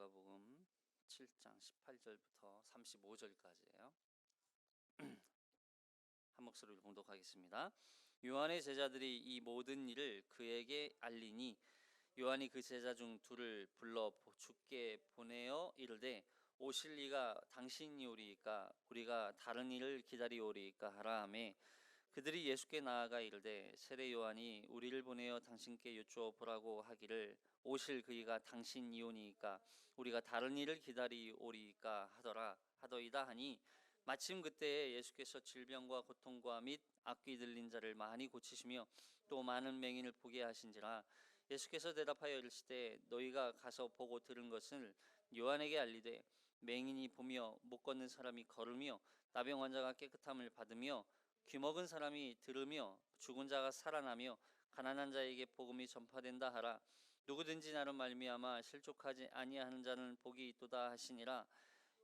누가복음 7장 18절부터 35절까지예요. 한 목소리로 봉독하겠습니다. 요한의 제자들이 이 모든 일을 그에게 알리니 요한이 그 제자 중 둘을 불러 주께 보내어 이르되 오실 이가 당신이오리이까 우리가 다른 일을 기다리오리이까 하라 하매 그들이 예수께 나아가 이르되 세례 요한이 우리를 보내어 당신께 여쭈어 보라고 하기를 오실 그이가 당신이오니이까 우리가 다른 일을 기다리오리이까 하더이다 하니 마침 그때에 예수께서 질병과 고통과 및 악귀 들린 자를 많이 고치시며 또 많은 맹인을 보게 하신지라. 예수께서 대답하여 이르시되 너희가 가서 보고 들은 것을 요한에게 알리되 맹인이 보며 못 걷는 사람이 걸으며 나병 환자가 깨끗함을 받으며 귀먹은 사람이 들으며 죽은 자가 살아나며 가난한 자에게 복음이 전파된다 하라. 누구든지 나로 말미암아 실족하지 아니하는 자는 복이 있도다 하시니라.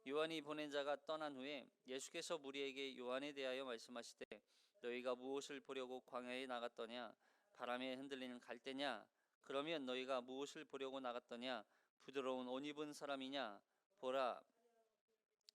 요한이 보낸 자가 떠난 후에 예수께서 무리에게 요한에 대하여 말씀하시되 너희가 무엇을 보려고 광야에 나갔더냐? 바람에 흔들리는 갈대냐? 그러면 너희가 무엇을 보려고 나갔더냐? 부드러운 옷 입은 사람이냐? 보라,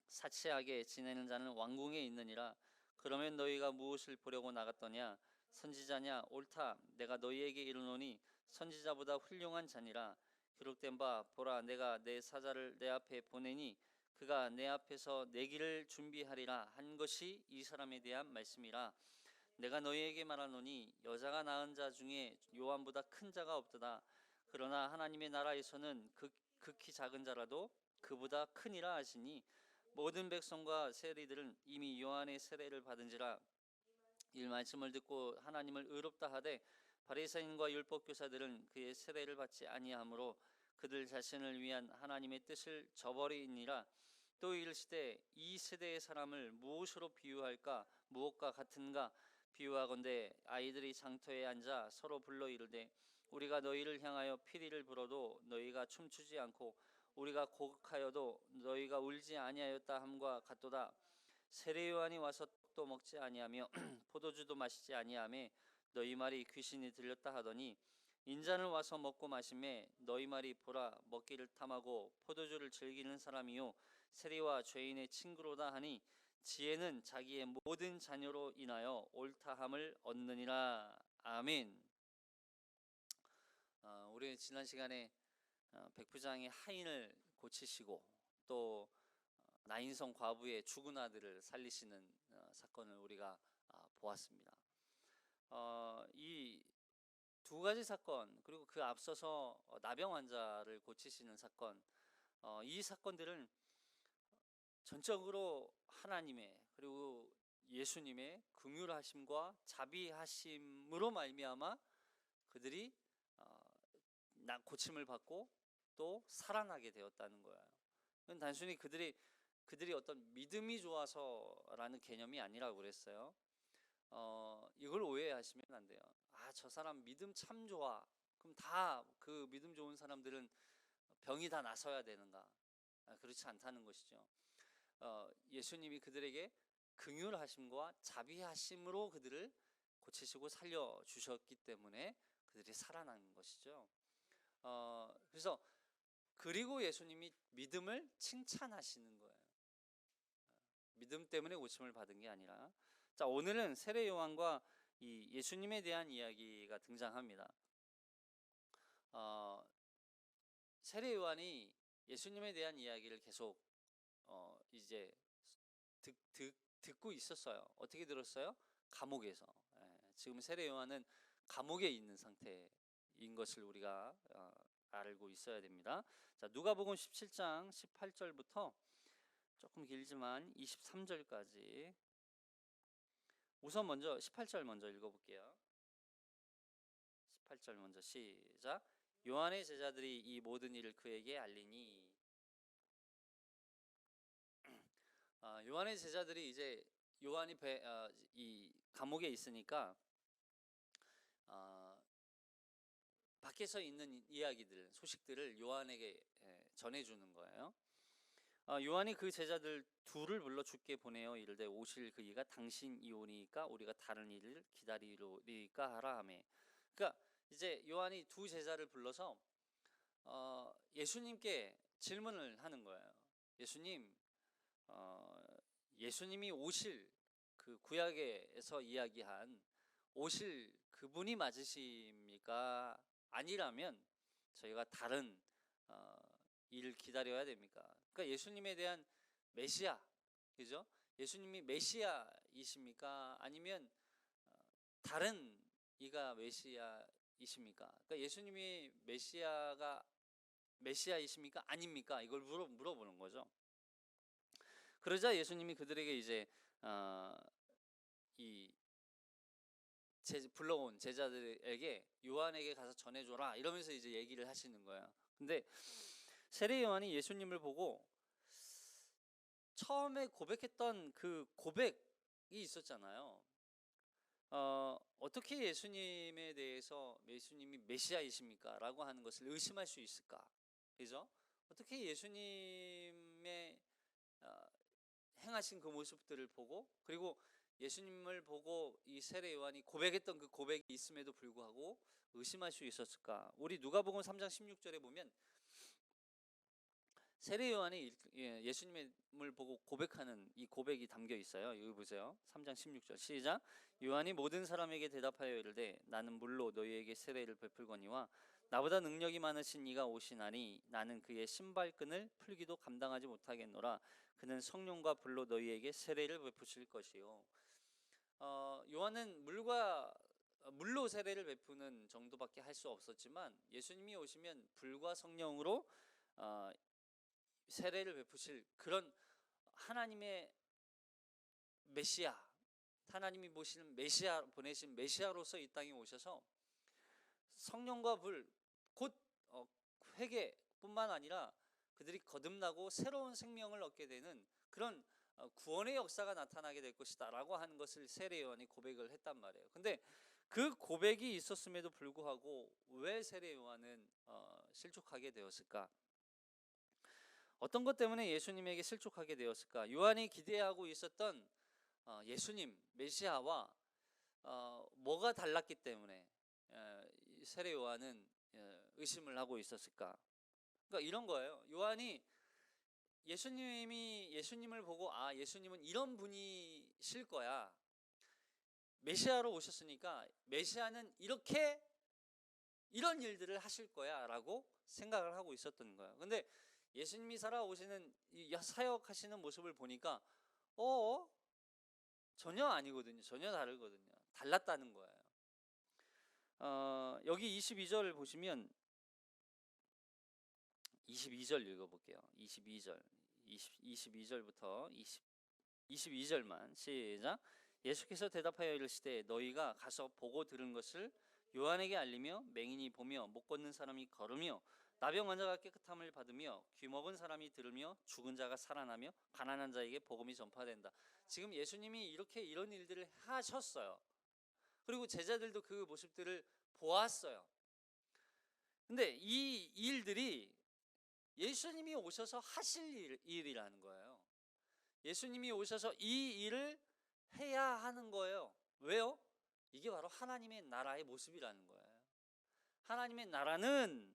사치하게 지내는 자는 왕궁에 있느니라. 그러면 너희가 무엇을 보려고 나갔더냐? 선지자냐? 옳다. 내가 너희에게 이르노니 선지자보다 훌륭한 자니라. 기록된 바 보라, 내가 내 사자를 내 앞에 보내니 그가 내 앞에서 내 길을 준비하리라 한 것이 이 사람에 대한 말씀이라. 내가 너희에게 말하노니 여자가 낳은 자 중에 요한보다 큰 자가 없도다. 그러나 하나님의 나라에서는 극히 작은 자라도 그보다 크니라 하시니 모든 백성과 세리들은 이미 요한의 세례를 받은지라. 이 말씀을 듣고 하나님을 의롭다 하되 바리새인과 율법교사들은 그의 세례를 받지 아니하므로 그들 자신을 위한 하나님의 뜻을 저버리니라. 또 이르시되 이 세대의 사람을 무엇으로 비유할까? 무엇과 같은가? 비유하건대 아이들이 장터에 앉아 서로 불러 이르되 우리가 너희를 향하여 피리를 불어도 너희가 춤추지 않고 우리가 고극하여도 너희가 울지 아니하였다 함과 같도다. 세례 요한이 와서 떡도 먹지 아니하며 포도주도 마시지 아니하며 너희 말이 귀신이 들렸다 하더니 인자는 와서 먹고 마시매 너희 말이 보라 먹기를 탐하고 포도주를 즐기는 사람이요 세리와 죄인의 친구로다 하니 지혜는 자기의 모든 자녀로 인하여 옳다함을 얻느니라. 아멘. 우리 지난 시간에 백부장이 하인을 고치시고 또 나인성 과부의 죽은 아들을 살리시는 사건을 우리가 보았습니다. 이 두 가지 사건 그리고 그 앞서서 나병 환자를 고치시는 사건, 이 사건들은 전적으로 하나님의 그리고 예수님의 긍휼하심과 자비하심으로 말미암아 그들이 고침을 받고 또 살아나게 되었다는 거예요. 그건 단순히 그들이 어떤 믿음이 좋아서라는 개념이 아니라고 그랬어요. 이걸 오해하시면 안 돼요. 저 사람 믿음 참 좋아. 그럼 다 그 믿음 좋은 사람들은 병이 다 나서야 되는가? 그렇지 않다는 것이죠. 예수님이 그들에게 긍휼하심과 자비하심으로 그들을 고치시고 살려 주셨기 때문에 그들이 살아난 것이죠. 그래서 그리고 예수님이 믿음을 칭찬하시는 거예요. 믿음 때문에 고침을 받은 게 아니라. 자, 오늘은 세례 요한과 이 예수님에 대한 이야기가 등장합니다. 세례 요한이 예수님에 대한 이야기를 계속 이제 듣고 있었어요. 어떻게 들었어요? 감옥에서. 지금 세례 요한은 감옥에 있는 상태인 것을 우리가 알고 있어야 됩니다. 자, 누가복음 17장 18절부터 조금 길지만 23절까지 우선 먼저 18절 먼저 읽어볼게요. 18절 먼저 시작. 요한의 제자들이 이 모든 일을 그에게 알리니. 요한의 제자들이 이제 요한이 이 감옥에 있으니까 밖에서 있는 이야기들, 소식들을 요한에게 전해주는 거예요. 요한이 그 제자들 둘을 불러 주께 보내어 이르되 오실 그이가 당신이오니까 우리가 다른 일을 기다리리까 하라 하매. 그러니까 이제 요한이 두 제자를 불러서 예수님께 질문을 하는 거예요. 예수님, 예수님이 오실 그 구약에서 이야기한 오실 그분이 맞으십니까? 아니라면 저희가 다른 일을 기다려야 됩니까? 그러니까 예수님에 대한 메시아, 그죠? 예수님이 메시아이십니까? 아니면 다른 이가 메시아이십니까? 그러니까 예수님이 메시아이십니까? 아닙니까? 이걸 물어보는 거죠. 그러자 예수님이 그들에게 이제 이 불러온 제자들에게 요한에게 가서 전해줘라 이러면서 이제 얘기를 하시는 거예요. 근데 세례 요한이 예수님을 보고 처음에 고백했던 그 고백이 있었잖아요. 어떻게 예수님에 대해서 예수님이 메시아이십니까? 라고 하는 것을 의심할 수 있을까? 그죠? 어떻게 예수님의 행하신 그 모습들을 보고, 그리고 예수님을 보고 이 세례 요한이 고백했던 그 고백이 있음에도 불구하고 의심할 수 있었을까? 우리 누가복음 3장 16절에 보면 세례 요한이 예수님을 보고 고백하는 이 고백이 담겨 있어요. 여기 보세요. 3장 16절 시작. 요한이 모든 사람에게 대답하여 이르되 나는 물로 너희에게 세례를 베풀거니와 나보다 능력이 많으신 이가 오시나니 나는 그의 신발끈을 풀기도 감당하지 못하겠노라. 그는 성령과 불로 너희에게 세례를 베푸실 것이요. 요한은 물로 세례를 베푸는 정도밖에 할 수 없었지만 예수님이 오시면 불과 성령으로 세례를 베푸실 그런 하나님의 메시아, 하나님이 보내신 메시아로서 이 땅에 오셔서 성령과 불, 곧 회개뿐만 아니라 그들이 거듭나고 새로운 생명을 얻게 되는 그런 구원의 역사가 나타나게 될 것이다 라고 하는 것을 세례 요한이 고백을 했단 말이에요. 근데 그 고백이 있었음에도 불구하고 왜 세례 요한은 실족하게 되었을까? 어떤 것 때문에 예수님에게 실족하게 되었을까? 요한이 기대하고 있었던 예수님 메시아와 뭐가 달랐기 때문에 세례 요한은 의심을 하고 있었을까? 그러니까 이런 거예요. 요한이 예수님을 보고 예수님은 이런 분이실 거야. 메시아로 오셨으니까 메시아는 이런 일들을 하실 거야 라고 생각을 하고 있었던 거야. 근데 예수님이 살아오시는 사역하시는 모습을 보니까 전혀 아니거든요. 전혀 다르거든요. 달랐다는 거예요. 여기 22절 보시면 22절 읽어볼게요. 22절부터 22절만 시작. 예수께서 대답하여 이르시되 너희가 가서 보고 들은 것을 요한에게 알리며 맹인이 보며 못 걷는 사람이 걸으며 나병 환자가 깨끗함을 받으며 귀 먹은 사람이 들으며 죽은 자가 살아나며 가난한 자에게 복음이 전파된다. 지금 예수님이 이런 일들을 하셨어요. 그리고 제자들도 그 모습들을 보았어요. 근데 이 일들이 예수님이 오셔서 하실 일이라는 거예요. 예수님이 오셔서 이 일을 해야 하는 거예요. 왜요? 이게 바로 하나님의 나라의 모습이라는 거예요. 하나님의 나라는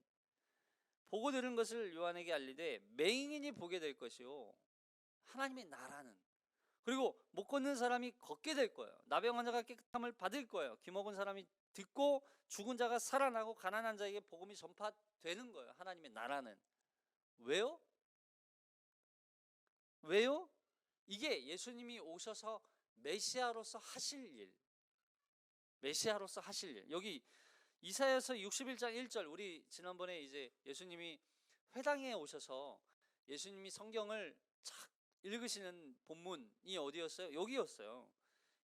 보고 들은 것을 요한에게 알리되 맹인이 보게 될 것이요. 하나님의 나라는, 그리고 못 걷는 사람이 걷게 될 거예요. 나병 환자가 깨끗함을 받을 거예요. 귀 먹은 사람이 듣고 죽은 자가 살아나고 가난한 자에게 복음이 전파되는 거예요. 하나님의 나라는. 왜요? 이게 예수님이 오셔서 메시아로서 하실 일. 여기 이사야서 61장 1절, 우리 지난번에 이제 예수님이 회당에 오셔서 예수님이 성경을 착 읽으시는 본문이 어디였어요? 여기였어요.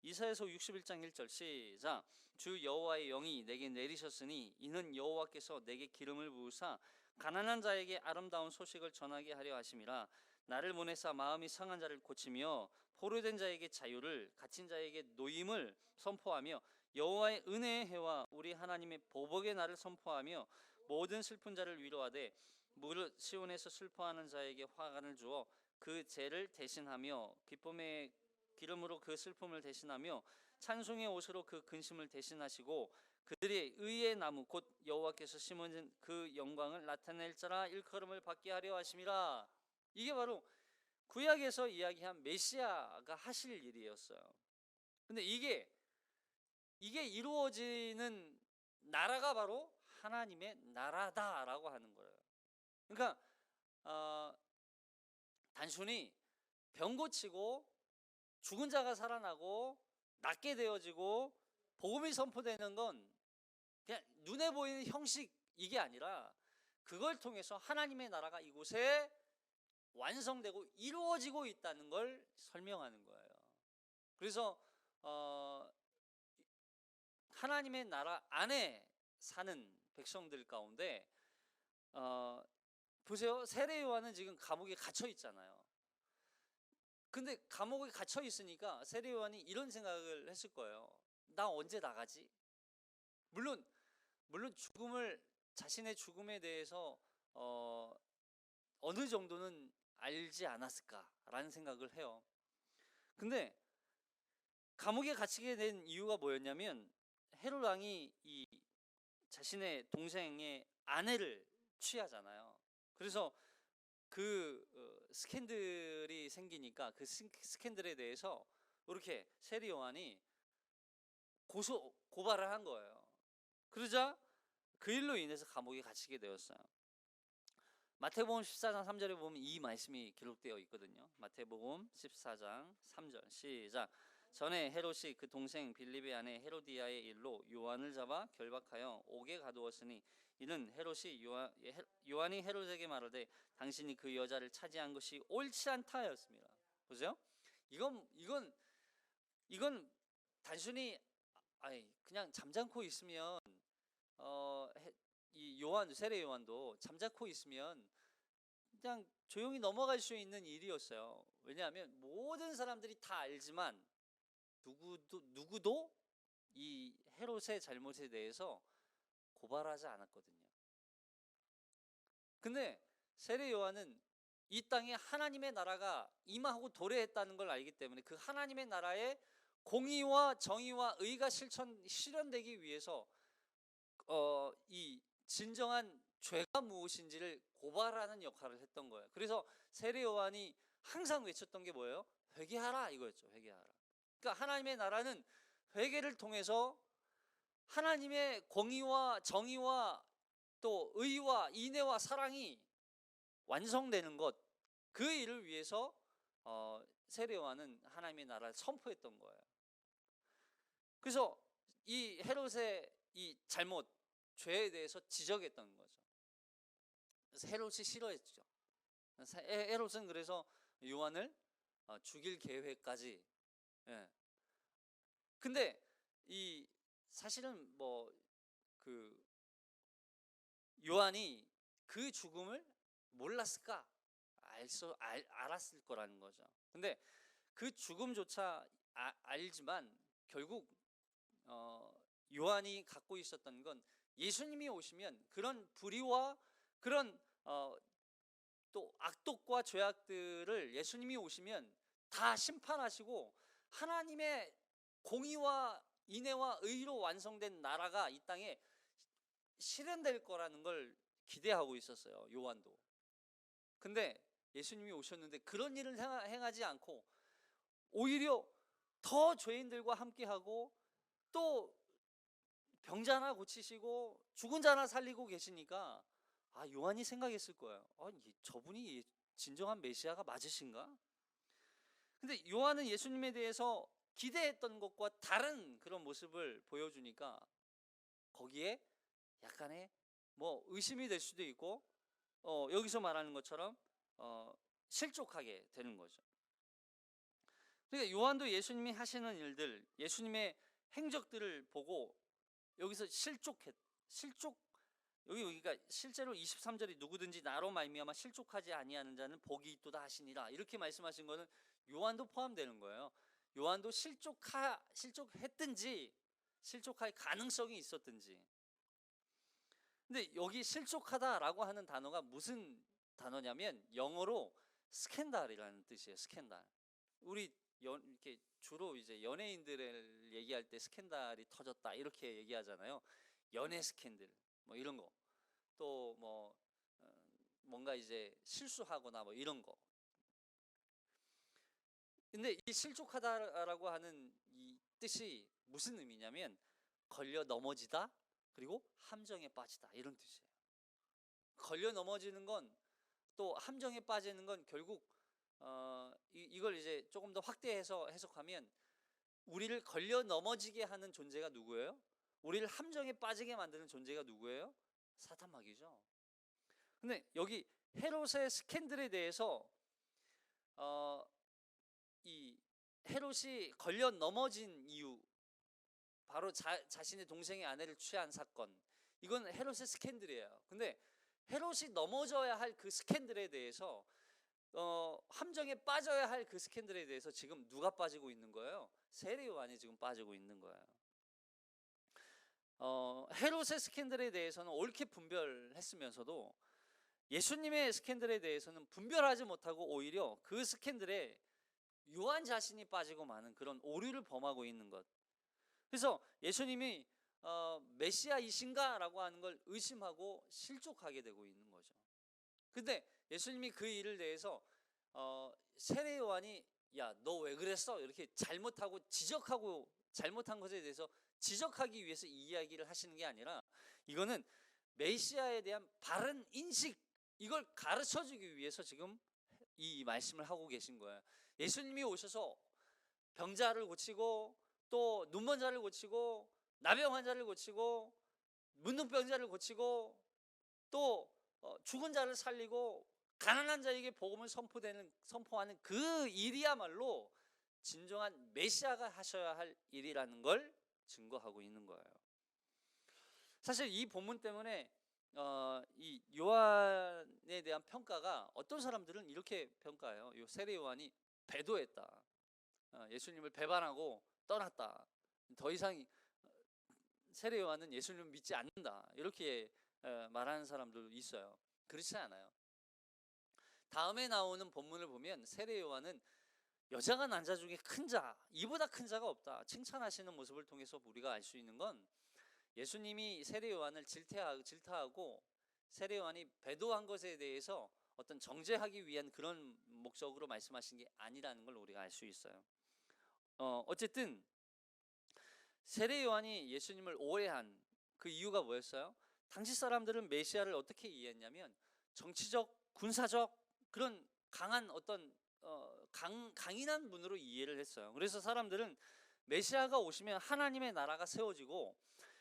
이사야서 61장 1절 시작. 주 여호와의 영이 내게 내리셨으니 이는 여호와께서 내게 기름을 부으사 가난한 자에게 아름다운 소식을 전하게 하려 하심이라. 나를 보내사 마음이 상한 자를 고치며 포로된 자에게 자유를, 갇힌 자에게 노임을 선포하며 여호와의 은혜의 해와 우리 하나님의 보복의 날을 선포하며 모든 슬픈 자를 위로하되 무릇 시온에서 슬퍼하는 자에게 화관을 주어 그 죄를 대신하며 기쁨의 기름으로 그 슬픔을 대신하며 찬송의 옷으로 그 근심을 대신하시고 그들의 의의 나무 곧 여호와께서 심으신 그 영광을 나타낼 자라 일컬음을 받게 하려 하심이라. 이게 바로 구약에서 이야기한 메시아가 하실 일이었어요. 근데 이게 이루어지는 나라가 바로 하나님의 나라다라고 하는 거예요. 그러니까 단순히 병 고치고 죽은 자가 살아나고 낫게 되어지고 복음이 선포되는 건 그냥 눈에 보이는 형식 이게 아니라 그걸 통해서 하나님의 나라가 이곳에 완성되고 이루어지고 있다는 걸 설명하는 거예요. 그래서 하나님의 나라 안에 사는 백성들 가운데 보세요. 세례 요한은 지금 감옥에 갇혀 있잖아요. 근데 감옥에 갇혀 있으니까 세례 요한이 이런 생각을 했을 거예요. 나 언제 나가지? 물론 자신의 죽음에 대해서 어느 정도는 알지 않았을까라는 생각을 해요. 근데 감옥에 갇히게 된 이유가 뭐였냐면 헤롯 왕이 이 자신의 동생의 아내를 취하잖아요. 그래서 그 스캔들이 생기니까 그 스캔들에 대해서 이렇게 세례 요한이 고발을 한 거예요. 그러자 그 일로 인해서 감옥에 갇히게 되었어요. 마태복음 14장 3절에 보면 이 말씀이 기록되어 있거든요. 마태복음 14장 3절 시작. 전에 헤롯이 그 동생 빌립의 아내 헤로디아의 일로 요한을 잡아 결박하여 옥에 가두었으니 이는 헤롯이 요한이 헤롯에게 말하되 당신이 그 여자를 차지한 것이 옳지 않다였습니다. 보세요. 이건 단순히 그냥 잠자코 있으면 이 세례 요한도 잠자코 있으면 그냥 조용히 넘어갈 수 있는 일이었어요. 왜냐하면 모든 사람들이 다 알지만 누구도 이 헤롯의 잘못에 대해서 고발하지 않았거든요. 근데 세례 요한은 이 땅에 하나님의 나라가 임하고 도래했다는 걸 알기 때문에 그 하나님의 나라의 공의와 정의와 의가 실현되기 위해서 이 진정한 죄가 무엇인지를 고발하는 역할을 했던 거예요. 그래서 세례 요한이 항상 외쳤던 게 뭐예요? 회개하라 이거였죠. 회개하라. 그러니까 하나님의 나라는 회개를 통해서 하나님의 공의와 정의와 또 의와 인애와 사랑이 완성되는 것, 그 일을 위해서 세례 요한은 하나님의 나라를 선포했던 거예요. 그래서 이 헤롯의 이 잘못, 죄에 대해서 지적했던 거죠. 그래서 헤롯이 싫어했죠. 헤롯은 그래서 요한을 죽일 계획까지. 예. 근데 이 사실은 그 요한이 그 죽음을 몰랐을까? 알았을 거라는 거죠. 근데 그 죽음조차 알지만 결국 요한이 갖고 있었던 건 예수님이 오시면 그런 불의와 그런 또 악독과 죄악들을 예수님이 오시면 다 심판하시고 하나님의 공의와 인애와 의로 완성된 나라가 이 땅에 실현될 거라는 걸 기대하고 있었어요. 요한도. 근데 예수님이 오셨는데 그런 일을 행하지 않고 오히려 더 죄인들과 함께하고 또 병자나 고치시고 죽은 자나 살리고 계시니까 요한이 생각했을 거예요. 저분이 진정한 메시아가 맞으신가? 근데 요한은 예수님에 대해서 기대했던 것과 다른 그런 모습을 보여주니까 거기에 약간의 의심이 될 수도 있고 여기서 말하는 것처럼 실족하게 되는 거죠. 그러니까 요한도 예수님이 하시는 일들, 예수님의 행적들을 보고 여기서 여기가 실제로 23절이 누구든지 나로 말미암아 실족하지 아니하는 자는 복이 있도다 하시니라 이렇게 말씀하신 거는 요한도 포함되는 거예요. 요한도 실족했든지 실족할 가능성이 있었든지. 근데 여기 실족하다라고 하는 단어가 무슨 단어냐면 영어로 스캔들이라는 뜻이에요. 스캔들. 우리 이렇게 주로 이제 연예인들을 얘기할 때 스캔들이 터졌다 이렇게 얘기하잖아요. 연애 스캔들 뭐 이런 거. 또 뭐 뭔가 이제 실수하거나 뭐 이런 거. 근데 이 실족하다라고 하는 이 뜻이 무슨 의미냐면 걸려 넘어지다 그리고 함정에 빠지다 이런 뜻이에요. 걸려 넘어지는 건 또 함정에 빠지는 건 결국 이걸 이제 조금 더 확대해서 해석하면 우리를 걸려 넘어지게 하는 존재가 누구예요? 우리를 함정에 빠지게 만드는 존재가 누구예요? 사탄마귀죠. 근데 여기 헤롯의 스캔들에 대해서 어, 이 헤롯이 걸려 넘어진 이유, 바로 자신의 동생의 아내를 취한 사건, 이건 헤롯의 스캔들이에요. 근데 헤롯이 넘어져야 할 그 스캔들에 대해서 함정에 빠져야 할 그 스캔들에 대해서 지금 누가 빠지고 있는 거예요? 세례 요한이 지금 빠지고 있는 거예요. 헤롯의 스캔들에 대해서는 옳게 분별했으면서도 예수님의 스캔들에 대해서는 분별하지 못하고 오히려 그 스캔들에 요한 자신이 빠지고 마는 그런 오류를 범하고 있는 것. 그래서 예수님이 메시아이신가 라고 하는 걸 의심하고 실족하게 되고 있는 거죠. 근데 예수님이 그 일을 대해서 세례 요한이 야, 너 왜 그랬어? 이렇게 잘못하고 지적하고 잘못한 것에 대해서 지적하기 위해서 이 이야기를 하시는 게 아니라 이거는 메시아에 대한 바른 인식, 이걸 가르쳐 주기 위해서 지금 이 말씀을 하고 계신 거예요. 예수님이 오셔서 병자를 고치고 또 눈먼 자를 고치고 나병 환자를 고치고 문둥병자를 고치고 또 죽은 자를 살리고 가난한 자에게 복음을 선포하는 그 일이야말로 진정한 메시아가 하셔야 할 일이라는 걸 증거하고 있는 거예요. 사실 이 본문 때문에 이 요한에 대한 평가가, 어떤 사람들은 이렇게 평가해요. 요 세례 요한이 배도했다. 예수님을 배반하고 떠났다. 더 이상 세례 요한은 예수님을 믿지 않는다. 이렇게 말하는 사람들도 있어요. 그렇지 않아요. 다음에 나오는 본문을 보면 세례 요한은 여자가 난 자 중에 큰 자, 이보다 큰 자가 없다 칭찬하시는 모습을 통해서 우리가 알 수 있는 건 예수님이 세례 요한을 질타하고 세례 요한이 배도한 것에 대해서 어떤 정죄하기 위한 그런 목적으로 말씀하신 게 아니라는 걸 우리가 알 수 있어요. 어쨌든 세례 요한이 예수님을 오해한 그 이유가 뭐였어요? 당시 사람들은 메시아를 어떻게 이해했냐면 정치적, 군사적 그런 강한 어떤 강인한 분으로 이해를 했어요. 그래서 사람들은 메시아가 오시면 하나님의 나라가 세워지고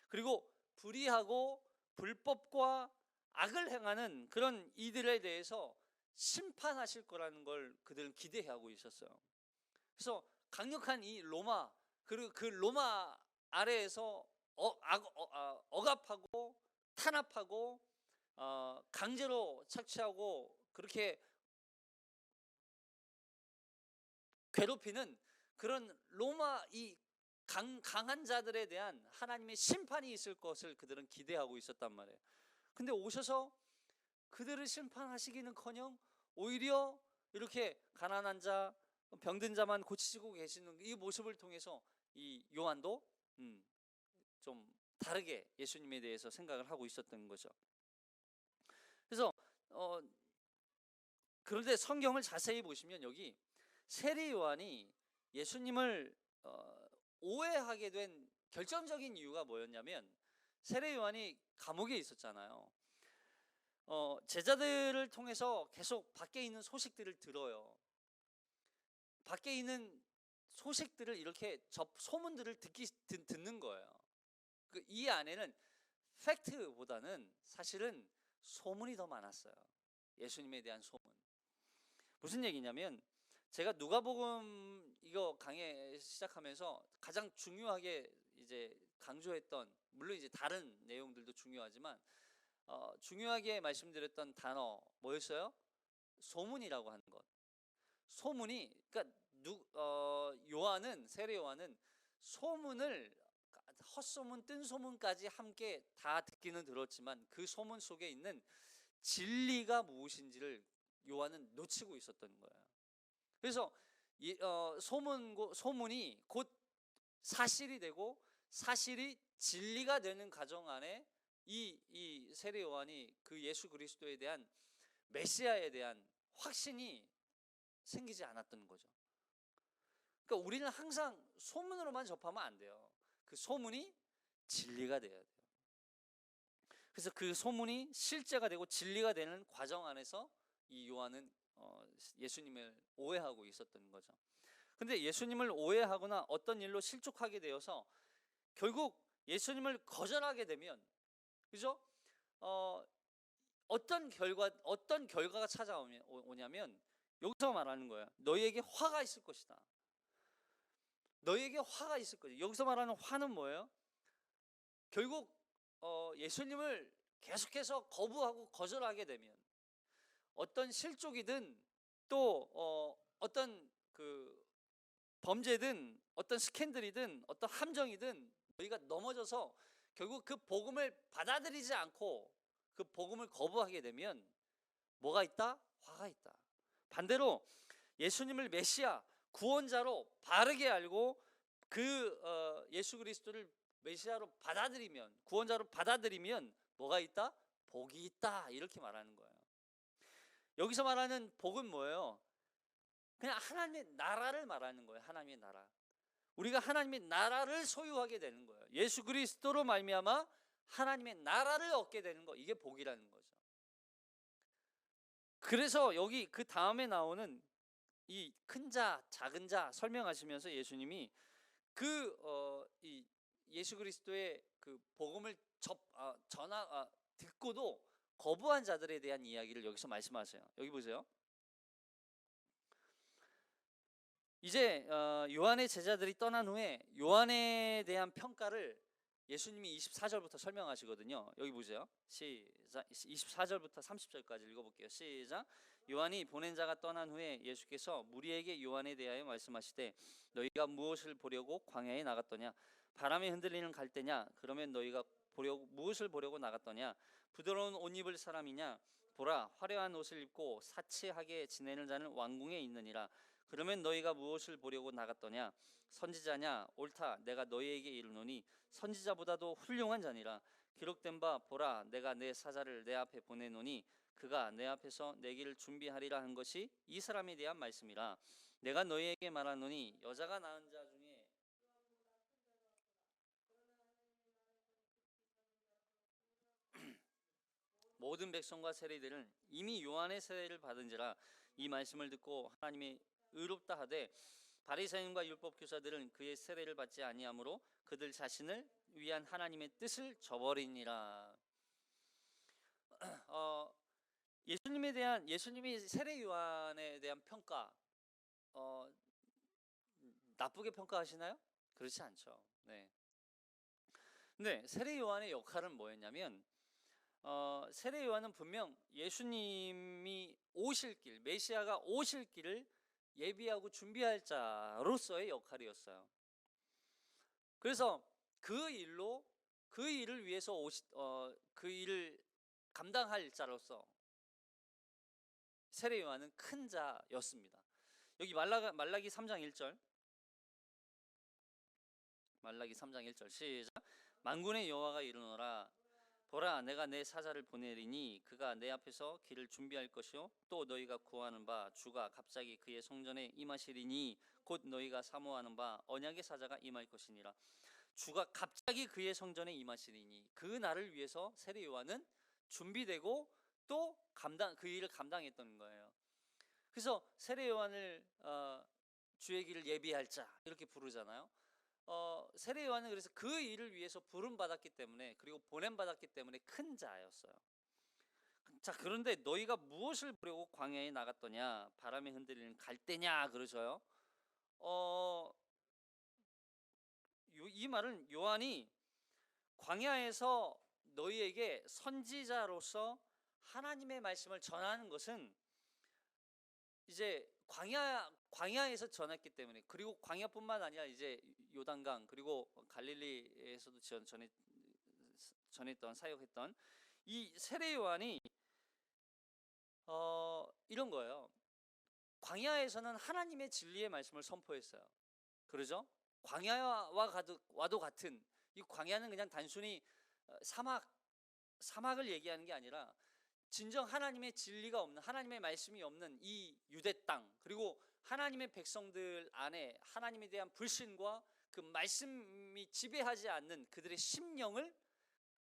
그리고 불의하고 불법과 악을 행하는 그런 이들에 대해서 심판하실 거라는 걸 그들은 기대하고 있었어요. 그래서 강력한 이 로마, 그리고 그 로마 아래에서 억압하고 탄압하고 강제로 착취하고 그렇게 괴롭히는 그런 로마 이 강한 자들에 대한 하나님의 심판이 있을 것을 그들은 기대하고 있었단 말이에요. 근데 오셔서 그들을 심판하시기는커녕 오히려 이렇게 가난한 자, 병든 자만 고치시고 계시는 이 모습을 통해서 이 요한도 좀 다르게 예수님에 대해서 생각을 하고 있었던 거죠. 그래서 그런데 성경을 자세히 보시면 여기 세례 요한이 예수님을 오해하게 된 결정적인 이유가 뭐였냐면 세례 요한이 감옥에 있었잖아요. 제자들을 통해서 계속 밖에 있는 소식들을 들어요. 밖에 있는 소식들을 이렇게 소문들을 듣는 거예요. 이 안에는 팩트보다는 사실은 소문이 더 많았어요. 예수님에 대한 소문. 무슨 얘기냐면 제가 누가복음 이거 강의 시작하면서 가장 중요하게 이제 강조했던, 물론 이제 다른 내용들도 중요하지만 중요하게 말씀드렸던 단어 뭐였어요? 소문이라고 하는 것. 소문이, 그러니까 세례 요한은 소문을, 헛소문, 뜬소문까지 함께 다 듣기는 들었지만 그 소문 속에 있는 진리가 무엇인지를 요한은 놓치고 있었던 거예요. 그래서 소문이 곧 사실이 되고 사실이 진리가 되는 과정 안에 이 세례 요한이 그 예수 그리스도에 대한 메시아에 대한 확신이 생기지 않았던 거죠. 그러니까 우리는 항상 소문으로만 접하면 안 돼요. 그 소문이 진리가 돼야 돼요. 그래서 그 소문이 실제가 되고 진리가 되는 과정 안에서 이 요한은 예수님을 오해하고 있었던 거죠. 근데 예수님을 오해하거나 어떤 일로 실족하게 되어서 결국 예수님을 거절하게 되면, 그죠? 어떤 결과가 찾아오냐면 여기서 말하는 거예요. 너희에게 화가 있을 것이다. 너희에게 화가 있을 것이다. 여기서 말하는 화는 뭐예요? 결국 예수님을 계속해서 거부하고 거절하게 되면 어떤 실족이든 또 어떤 그 범죄든 어떤 스캔들이든 어떤 함정이든 너희가 넘어져서 결국 그 복음을 받아들이지 않고 그 복음을 거부하게 되면 뭐가 있다? 화가 있다. 반대로 예수님을 메시아 구원자로 바르게 알고 그 예수 그리스도를 메시아로 받아들이면, 구원자로 받아들이면 뭐가 있다? 복이 있다. 이렇게 말하는 거예요. 여기서 말하는 복은 뭐예요? 그냥 하나님의 나라를 말하는 거예요. 하나님의 나라. 우리가 하나님의 나라를 소유하게 되는 거예요. 예수 그리스도로 말미암아 하나님의 나라를 얻게 되는 거, 이게 복이라는 거죠. 그래서 여기 그 다음에 나오는 이 큰 자, 작은 자 설명하시면서 예수님이 이 예수 그리스도의 그 복음을 듣고도 거부한 자들에 대한 이야기를 여기서 말씀하세요. 여기 보세요. 이제 요한의 제자들이 떠난 후에 요한에 대한 평가를 예수님이 24절부터 설명하시거든요. 여기 보세요. 시작. 24절부터 30절까지 읽어볼게요. 시작. 요한이 보낸 자가 떠난 후에 예수께서 무리에게 요한에 대하여 말씀하시되 너희가 무엇을 보려고 광야에 나갔더냐? 바람에 흔들리는 갈대냐? 그러면 너희가 무엇을 보려고 나갔더냐? 부드러운 옷 입을 사람이냐? 보라, 화려한 옷을 입고 사치하게 지내는 자는 왕궁에 있느니라. 그러면 너희가 무엇을 보려고 나갔더냐? 선지자냐? 옳다, 내가 너희에게 이르노니 선지자보다도 훌륭한 자니라. 기록된 바 보라, 내가 내 사자를 내 앞에 보내노니 그가 내 앞에서 내 길을 준비하리라 한 것이 이 사람에 대한 말씀이라. 내가 너희에게 말하노니 여자가 낳은 자 중에 모든 백성과 세리들은 이미 요한의 세례를 받은지라. 이 말씀을 듣고 하나님의 의롭다 하되 바리새인과 율법 교사들은 그의 세례를 받지 아니하므로 그들 자신을 위한 하나님의 뜻을 저버리니라. 예수님이 세례 요한에 대한 평가 나쁘게 평가하시나요? 그렇지 않죠. 네. 근데 세례 요한의 역할은 뭐였냐면 세례 요한은 분명 예수님이 오실 길, 메시아가 오실 길을 예비하고 준비할 자로서의 역할이었어요. 그래서 그 일을 위해서 그 일을 감당할 자로서 세례 요한은 큰 자였습니다. 여기 말라기 3장 1절. 말라기 3장 1절 시작. 만군의 여호와가 이르노라 보라, 내가 내 사자를 보내리니 그가 내 앞에서 길을 준비할 것이요 또 너희가 구하는 바 주가 갑자기 그의 성전에 임하시리니 곧 너희가 사모하는 바 언약의 사자가 임할 것이니라. 주가 갑자기 그의 성전에 임하시리니 그 날을 위해서 세례 요한은 준비되고 또 그 일을 감당했던 거예요. 그래서 세례 요한을 주의 길을 예비할 자 이렇게 부르잖아요. 세례 요한은 그래서 그 일을 위해서 부름 받았기 때문에, 그리고 보냄 받았기 때문에 큰 자였어요. 자, 그런데 너희가 무엇을 보려고 광야에 나갔더냐? 바람에 흔들리는 갈대냐 그러셔요. 이 말은 요한이 광야에서 너희에게 선지자로서 하나님의 말씀을 전하는 것은 이제 광야에서 전했기 때문에, 그리고 광야뿐만 아니라 이제 요단강 그리고 갈릴리에서도 전했던 사역했던 이 세례 요한이 이런 거예요. 광야에서는 하나님의 진리의 말씀을 선포했어요. 그러죠? 광야와도 같은, 이 광야는 그냥 단순히 사막을 얘기하는 게 아니라 진정 하나님의 진리가 없는, 하나님의 말씀이 없는 이 유대 땅, 그리고 하나님의 백성들 안에 하나님에 대한 불신과 그 말씀이 지배하지 않는 그들의 심령을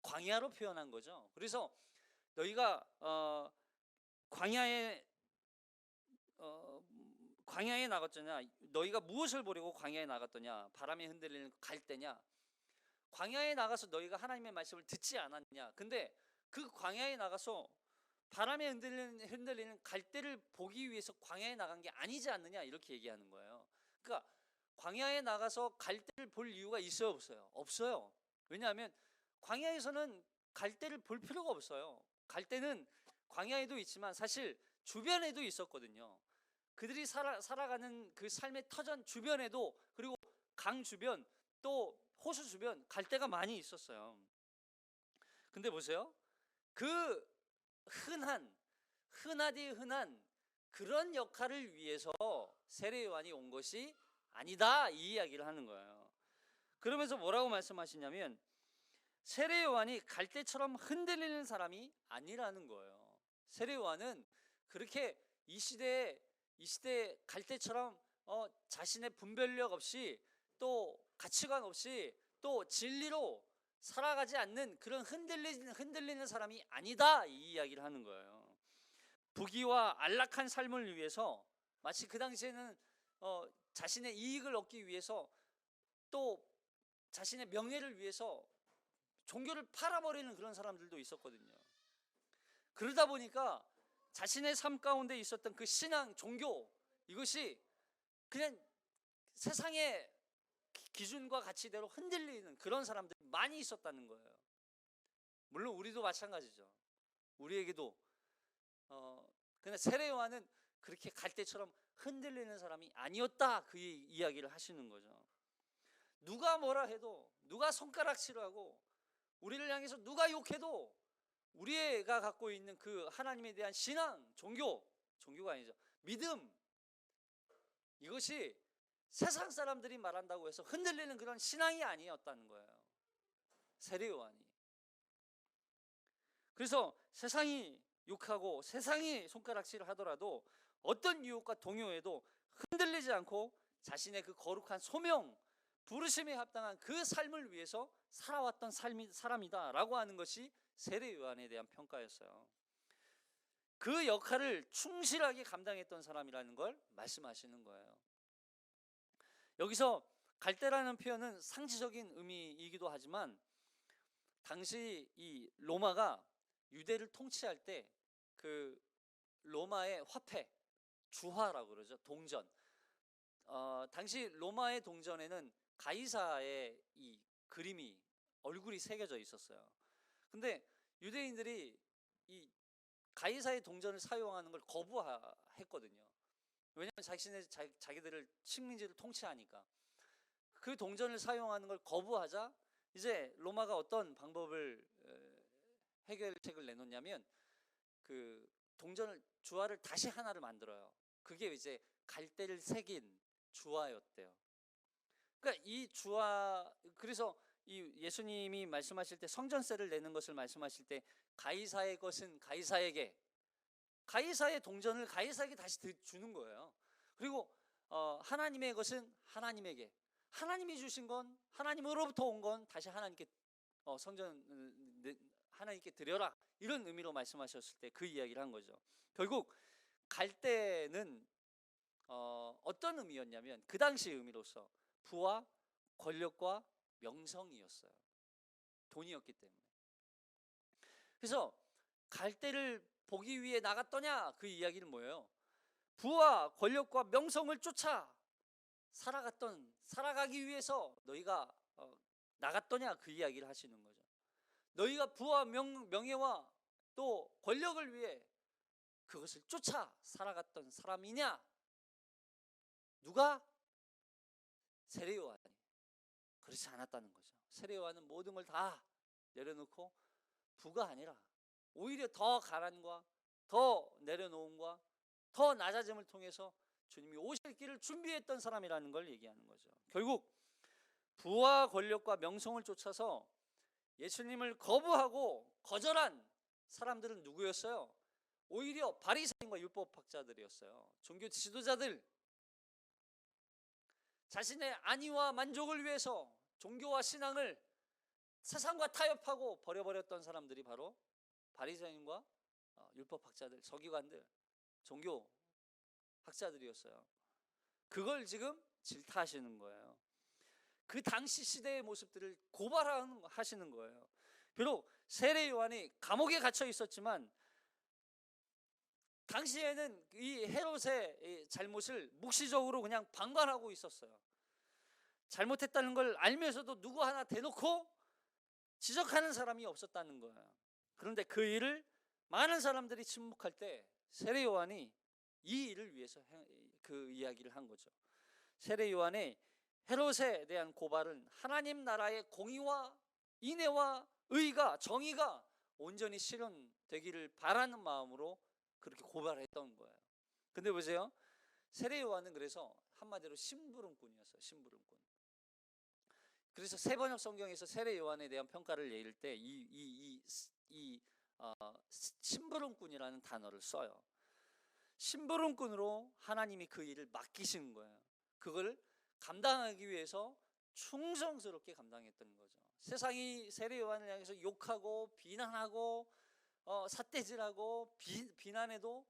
광야로 표현한 거죠. 그래서 너희가 광야에 나갔더냐, 너희가 무엇을 보려고 광야에 나갔더냐, 바람에 흔들리는 갈대냐, 광야에 나가서 너희가 하나님의 말씀을 듣지 않았냐. 근데 그 광야에 나가서 바람에 흔들리는 갈대를 보기 위해서 광야에 나간 게 아니지 않느냐, 이렇게 얘기하는 거예요. 그러니까 광야에 나가서 갈대를 볼 이유가 있어요, 없어요? 없어요. 왜냐하면 광야에서는 갈대를 볼 필요가 없어요. 갈대는 광야에도 있지만 사실 주변에도 있었거든요. 그들이 살아가는 그 삶의 터전 주변에도, 그리고 강 주변, 또 호수 주변 갈대가 많이 있었어요. 근데 보세요, 그 흔하디 흔한 그런 역할을 위해서 세례 요한이 온 것이 아니다, 이 이야기를 하는 거예요. 그러면서 뭐라고 말씀하시냐면 세례 요한이 갈대처럼 흔들리는 사람이 아니라는 거예요. 세례 요한은 그렇게 이 시대에 갈대처럼 자신의 분별력 없이, 또 가치관 없이, 또 진리로 살아가지 않는 그런 흔들리는 사람이 아니다, 이 이야기를 하는 거예요. 부귀와 안락한 삶을 위해서, 마치 그 당시에는 자신의 이익을 얻기 위해서, 또 자신의 명예를 위해서 종교를 팔아버리는 그런 사람들도 있었거든요. 그러다 보니까 자신의 삶 가운데 있었던 그 신앙, 종교, 이것이 그냥 세상의 기준과 가치대로 흔들리는 그런 사람들이 많이 있었다는 거예요. 물론 우리도 마찬가지죠. 우리에게도 근데 세례 요한은 그렇게 갈대처럼 흔들리는 사람이 아니었다, 그 이야기를 하시는 거죠. 누가 뭐라 해도, 누가 손가락질하고 우리를 향해서 누가 욕해도 우리가 갖고 있는 그 하나님에 대한 신앙, 종교가 아니죠, 믿음, 이것이 세상 사람들이 말한다고 해서 흔들리는 그런 신앙이 아니었다는 거예요, 세례 요한이. 그래서 세상이 욕하고 세상이 손가락질을 하더라도, 어떤 유혹과 동요에도 흔들리지 않고 자신의 그 거룩한 소명, 부르심에 합당한 그 삶을 위해서 살아왔던 사람이다라고 하는 것이 세례 요한에 대한 평가였어요. 그 역할을 충실하게 감당했던 사람이라는 걸 말씀하시는 거예요. 여기서 갈대라는 표현은 상시적인 의미이기도 하지만, 당시 이 로마가 유대를 통치할 때 그 로마의 화폐, 주화라고 그러죠, 동전. 당시 로마의 동전에는 가이사의 이 그림이, 얼굴이 새겨져 있었어요. 근데 유대인들이 이 가이사의 동전을 사용하는 걸 거부했거든요. 왜냐하면 자기들을 식민지를 통치하니까. 그 동전을 사용하는 걸 거부하자 이제 로마가 어떤 방법을 해결책을 내놓냐면, 그 주화를 다시 하나를 만들어요. 그게 이제 갈대를 새긴 주화였대요. 그러니까 이 주화, 그래서 이 예수님이 말씀하실 때, 성전세를 내는 것을 말씀하실 때 가이사의 것은 가이사에게, 가이사의 동전을 가이사에게 다시 주는 거예요. 그리고 하나님의 것은 하나님에게, 하나님이 주신 건, 하나님으로부터 온 건 다시 하나님께, 하나님께 드려라, 이런 의미로 말씀하셨을 때 그 이야기를 한 거죠. 결국 갈대는 어떤 의미였냐면, 그 당시 의미로서 부와 권력과 명성이었어요. 돈이었기 때문에. 그래서 갈대를 보기 위해 나갔더냐, 그 이야기는 뭐예요? 부와 권력과 명성을 쫓아 살아가기 위해서 너희가 나갔더냐, 그 이야기를 하시는 거죠. 너희가 부와 명예와 또 권력을 위해 그것을 쫓아 살아갔던 사람이냐? 누가? 세례 요한이. 그렇지 않았다는 거죠. 세례 요한은 모든 걸 다 내려놓고 부가 아니라 오히려 더 가난과 더 내려놓음과 더 낮아짐을 통해서 주님이 오실 길을 준비했던 사람이라는 걸 얘기하는 거죠. 결국 부와 권력과 명성을 쫓아서 예수님을 거부하고 거절한 사람들은 누구였어요? 오히려 바리새인과 율법학자들이었어요. 종교 지도자들, 자신의 안위와 만족을 위해서 종교와 신앙을 세상과 타협하고 버려버렸던 사람들이 바로 바리새인과 율법학자들, 서기관들, 종교 학자들이었어요. 그걸 지금 질타하시는 거예요. 그 당시 시대의 모습들을 고발하시는 거예요. 비록 세례 요한이 감옥에 갇혀 있었지만 당시에는 이 헤롯의 잘못을 묵시적으로 그냥 방관하고 있었어요. 잘못했다는 걸 알면서도 누구 하나 대놓고 지적하는 사람이 없었다는 거예요. 그런데 그 일을 많은 사람들이 침묵할 때 세례 요한이 이 일을 위해서 그 이야기를 한 거죠. 세례 요한의 헤롯에 대한 고발은 하나님 나라의 공의와 인애와 의가, 정의가 온전히 실현되기를 바라는 마음으로 그렇게 고발했던 거예요. 근데 보세요, 세례 요한은 그래서 한마디로 심부름꾼이었어요. 심부름꾼. 그래서 세번역 성경에서 세례 요한에 대한 평가를 내릴 때 심부름꾼이라는 단어를 써요. 심부름꾼으로 하나님이 그 일을 맡기신 거예요. 그걸 감당하기 위해서 충성스럽게 감당했던 거죠. 세상이 세례 요한을 향해서 욕하고 비난하고 삿대질하고 비난해도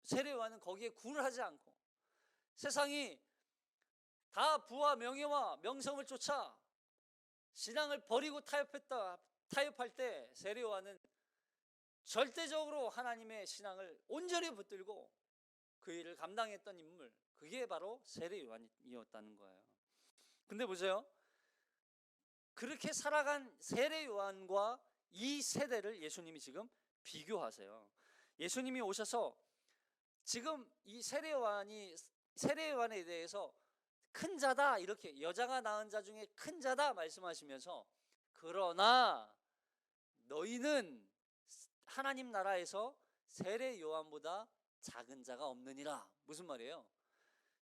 세례 요한은 거기에 굴하지 않고, 세상이 다 부와 명예와 명성을 쫓아 신앙을 버리고 타협할 때 세례 요한은 절대적으로 하나님의 신앙을 온전히 붙들고 그 일을 감당했던 인물, 그게 바로 세례 요한이었다는 거예요. 근데 보세요, 그렇게 살아간 세례 요한과 이 세대를 예수님이 지금 비교하세요. 예수님이 오셔서 지금 이 세례 요한에 대해서 큰 자다, 이렇게 여자가 낳은 자 중에 큰 자다 말씀하시면서, 그러나 너희는 하나님 나라에서 세례 요한보다 작은 자가 없느니라. 무슨 말이에요?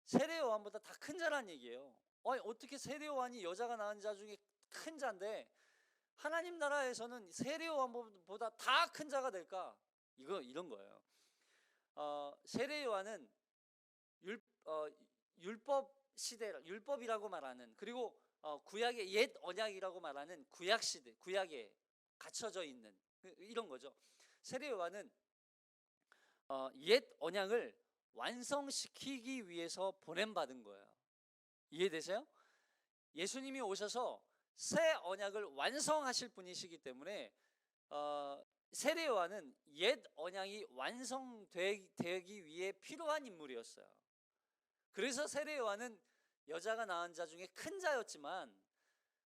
세례 요한보다 다 큰 자란 얘기예요. 아니, 어떻게 세례 요한이 여자가 낳은 자 중에 큰 자인데 하나님 나라에서는 세례 요한보다 다 큰 자가 될까? 이런 거예요. 세례 요한은 율법 시대, 율법이라고 말하는, 그리고 구약의 옛 언약이라고 말하는 구약 시대, 구약에 갇혀져 있는 이런 거죠. 세례 요한은 옛 언약을 완성시키기 위해서 보냄받은 거예요. 이해되세요? 예수님이 오셔서 새 언약을 완성하실 분이시기 때문에 세례 요한은 옛 언약이 완성되기 위해 필요한 인물이었어요. 그래서 세례 요한은 여자가 낳은 자 중에 큰 자였지만,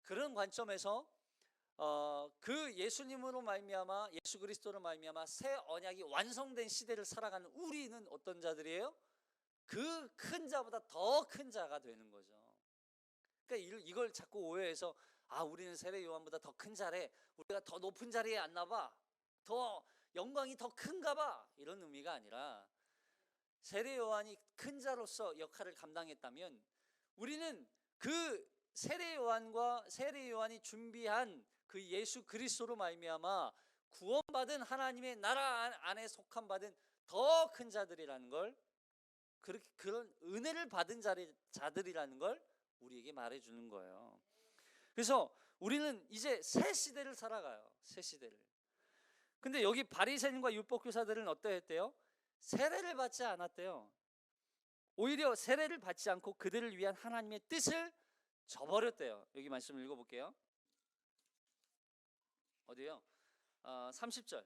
그런 관점에서 그 예수님으로 말미암아, 예수 그리스도로 말미암아 새 언약이 완성된 시대를 살아가는 우리는 어떤 자들이에요? 그 큰 자보다 더 큰 자가 되는 거죠. 그러니까 이걸 자꾸 오해해서 우리는 세례 요한보다 더 큰 자래, 우리가 더 높은 자리에 앉나 봐, 더 영광이 더 큰가 봐, 이런 의미가 아니라, 세례 요한이 큰 자로서 역할을 감당했다면 우리는 그 세례 요한이 준비한 그 예수 그리스도로 말미암아 구원받은 하나님의 나라 안에 속한 받은 더 큰 자들이라는 걸, 그런 은혜를 받은 자들이라는 걸 우리에게 말해주는 거예요. 그래서 우리는 이제 새 시대를 살아가요. 새 시대를. 근데 여기 바리새인과 율법교사들은 어떠했대요? 세례를 받지 않았대요. 오히려 세례를 받지 않고 그들을 위한 하나님의 뜻을 저버렸대요. 여기 말씀 읽어볼게요. 어디요? 30절,